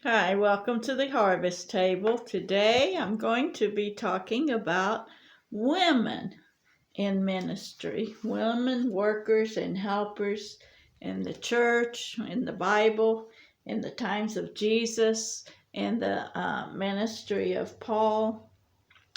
Hi, welcome to the Harvest Table. Today I'm going to be talking about women in ministry, women workers and helpers in the church, in the Bible, in the times of Jesus, in the ministry of Paul.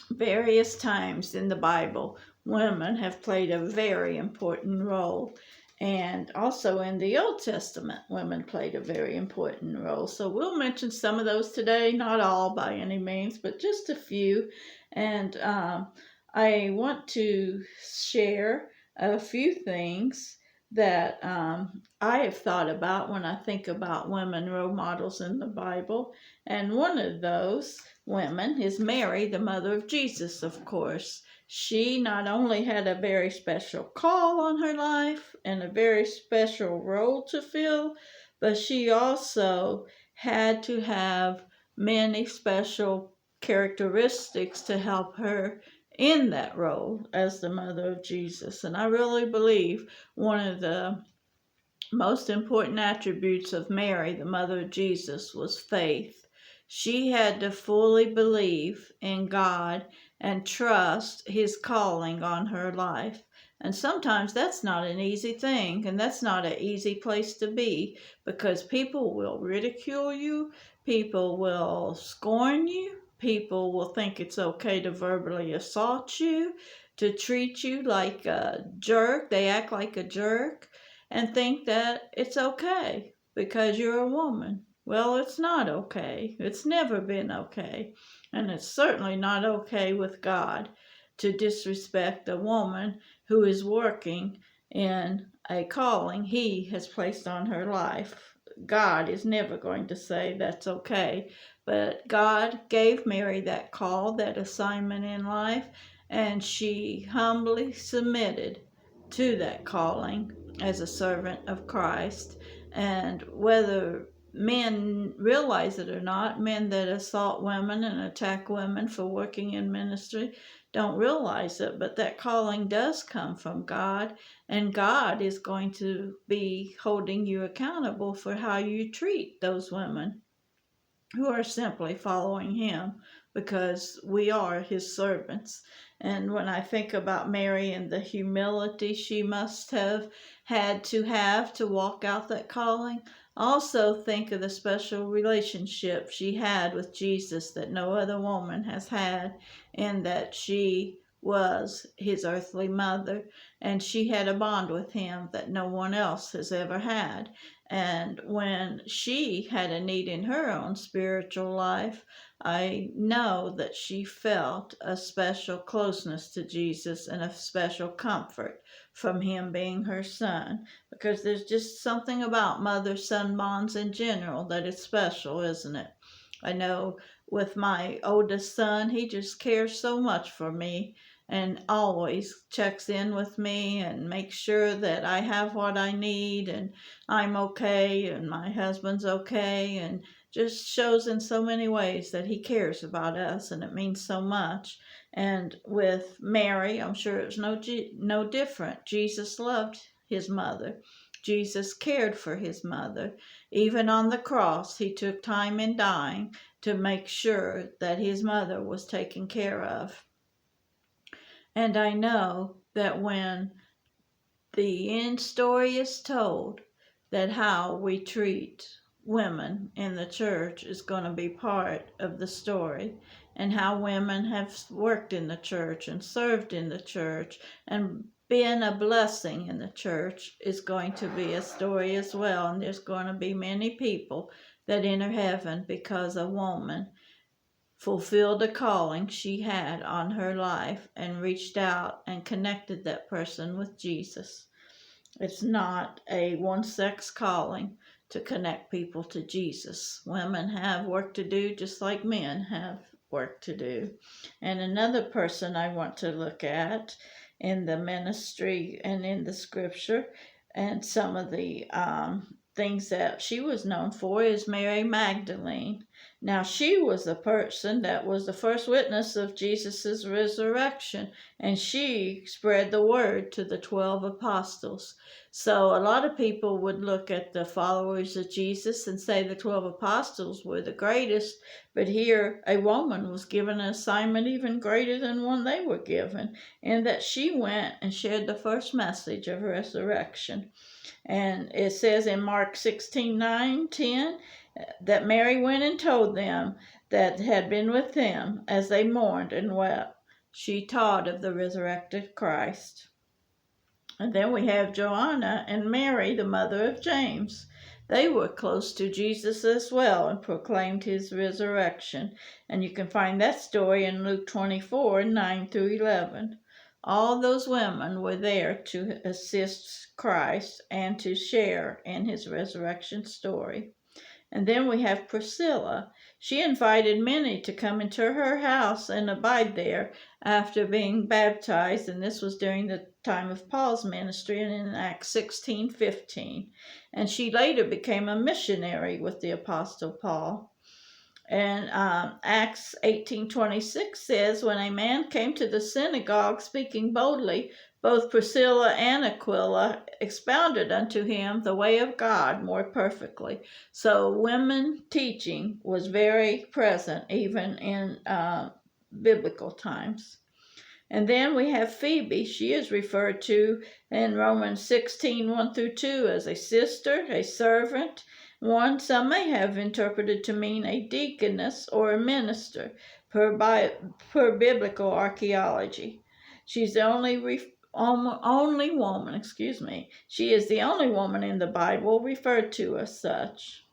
Various times in the Bible, women have played a very important role. And also in the Old Testament, women played a very important role. So we'll mention some of those today, not all by any means, but just a few. And I want to share a few things that I have thought about when I think about women role models in the Bible. And one of those women is Mary, the mother of Jesus, of course. She not only had a very special call on her life and a very special role to fill, but she also had to have many special characteristics to help her in that role as the mother of Jesus. And I really believe one of the most important attributes of Mary, the mother of Jesus, was faith. She had to fully believe in God and trust His calling on her life. And sometimes that's not an easy thing, and that's not an easy place to be because people will ridicule you, people will scorn you, people will think it's okay to verbally assault you, to treat you like a jerk. They act like a jerk and think that it's okay because you're a woman. Well, it's not okay. It's never been okay. And it's certainly not okay with God to disrespect a woman who is working in a calling He has placed on her life. God is never going to say that's okay. But God gave Mary that call, that assignment in life, and she humbly submitted to that calling as a servant of Christ. And whether men realize it or not, men that assault women and attack women for working in ministry don't realize it, but that calling does come from God, and God is going to be holding you accountable for how you treat those women who are simply following Him because we are His servants. And when I think about Mary and the humility she must have had to walk out that calling, I also think of the special relationship she had with Jesus that no other woman has had, in that she was His earthly mother and she had a bond with Him that no one else has ever had. And when she had a need in her own spiritual life, I know that she felt a special closeness to Jesus and a special comfort from Him being her son. Because there's just something about mother son bonds in general that is special, isn't it? I know with my oldest son, he just cares so much for me and always checks in with me and makes sure that I have what I need and I'm okay and my husband's okay, and just shows in so many ways that he cares about us, and it means so much. And with Mary, I'm sure it's no different. Jesus loved His mother. Jesus cared for His mother. Even on the cross, He took time in dying to make sure that His mother was taken care of. And I know that when the end story is told, that how we treat women in the church is going to be part of the story, and how women have worked in the church and served in the church and been a blessing in the church is going to be a story as well. And there's going to be many people that enter heaven because a woman fulfilled a calling she had on her life and reached out and connected that person with Jesus. It's not a one sex calling to connect people to Jesus. Women have work to do just like men have work to do. And another person I want to look at in the ministry and in the scripture and some of the things that she was known for is Mary Magdalene. Now, she was the person that was the first witness of Jesus' resurrection, and she spread the word to the 12 apostles. So, a lot of people would look at the followers of Jesus and say the 12 apostles were the greatest, but here a woman was given an assignment even greater than one they were given, in that she went and shared the first message of resurrection. And it says in Mark 16:9-10 that Mary went and told them that had been with him as they mourned and wept. She taught of the resurrected Christ. And then we have Joanna and Mary, the mother of James. They were close to Jesus as well and proclaimed his resurrection. And you can find that story in Luke 24:9-11. All those women were there to assist Christ and to share in his resurrection story. And then we have Priscilla. She invited many to come into her house and abide there after being baptized, and this was during the time of Paul's ministry and in Acts 16:15. And she later became a missionary with the Apostle Paul. And Acts 18:26 says, when a man came to the synagogue speaking boldly, both Priscilla and Aquila expounded unto him the way of God more perfectly. So women teaching was very present even in biblical times. And then we have Phoebe. She is referred to in Romans 16:1-2 as a sister, a servant. Some may have interpreted to mean a deaconess or a minister per biblical archaeology. She's the only woman, She is the only woman in the Bible referred to as such.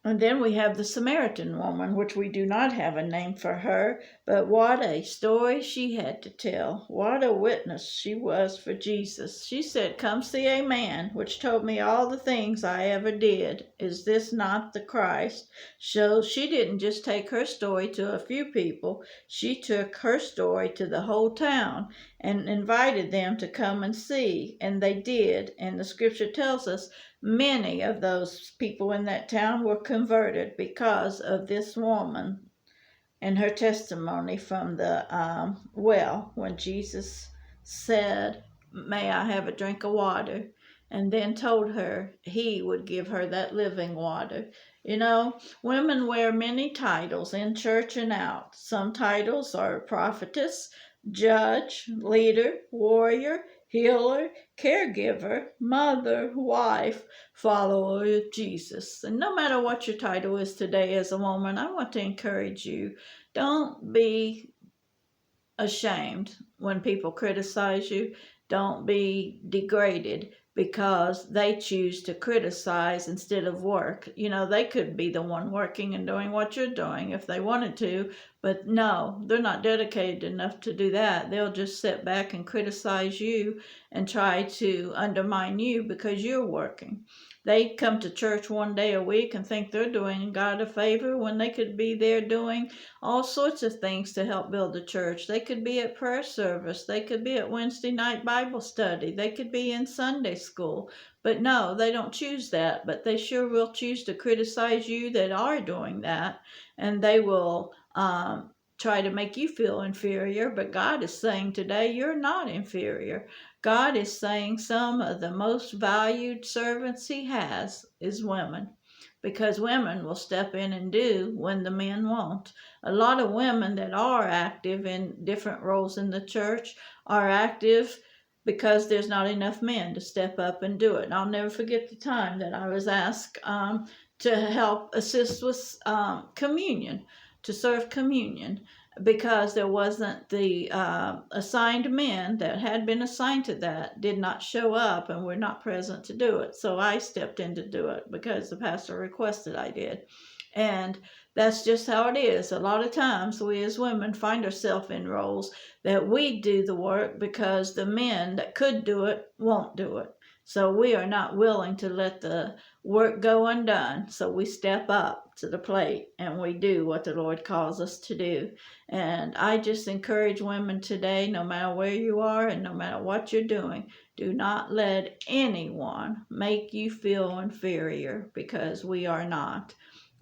And then we have the Samaritan woman, which we do not have a name for her, but what a story she had to tell. What a witness she was for Jesus. She said, come see a man which told me all the things I ever did. Is this not the Christ? So she didn't just take her story to a few people. She took her story to the whole town and invited them to come and see. And they did. And the scripture tells us many of those people in that town were converted because of this woman and her testimony from the well when Jesus said, may I have a drink of water? And then told her he would give her that living water. You know, women wear many titles in church and out. Some titles are prophetess, judge, leader, warrior, healer, caregiver, mother, wife, follower of Jesus. And no matter what your title is today as a woman, I want to encourage you, don't be ashamed when people criticize you. Don't be degraded because they choose to criticize instead of work. You know, they could be the one working and doing what you're doing if they wanted to, but no, they're not dedicated enough to do that. They'll just sit back and criticize you and try to undermine you because you're working. They come to church one day a week and think they're doing God a favor when they could be there doing all sorts of things to help build the church. They could be at prayer service. They could be at Wednesday night Bible study. They could be in Sunday school. But no, they don't choose that. But they sure will choose to criticize you that are doing that. And they will try to make you feel inferior. But God is saying today, you're not inferior. God is saying some of the most valued servants he has is women, because women will step in and do when the men won't. A lot of women that are active in different roles in the church are active because there's not enough men to step up and do it. And I'll never forget the time that I was asked to help assist with communion, to serve communion, because there wasn't the assigned men that had been assigned to that did not show up and were not present to do it. So I stepped in to do it because the pastor requested I did. And that's just how it is. A lot of times we as women find ourselves in roles that we do the work because the men that could do it won't do it. So we are not willing to let the work go undone. So we step up to the plate and we do what the Lord calls us to do. And I just encourage women today, no matter where you are and no matter what you're doing, do not let anyone make you feel inferior, because we are not.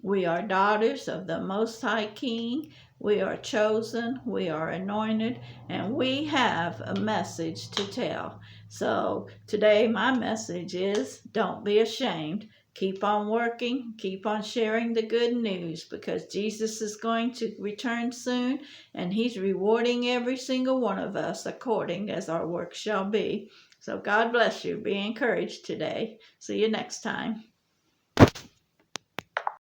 We are daughters of the Most High King. We are chosen, we are anointed, and we have a message to tell. So today my message is, don't be ashamed. Keep on working, keep on sharing the good news, because Jesus is going to return soon, and he's rewarding every single one of us according as our work shall be. So God bless you. Be encouraged today. See you next time.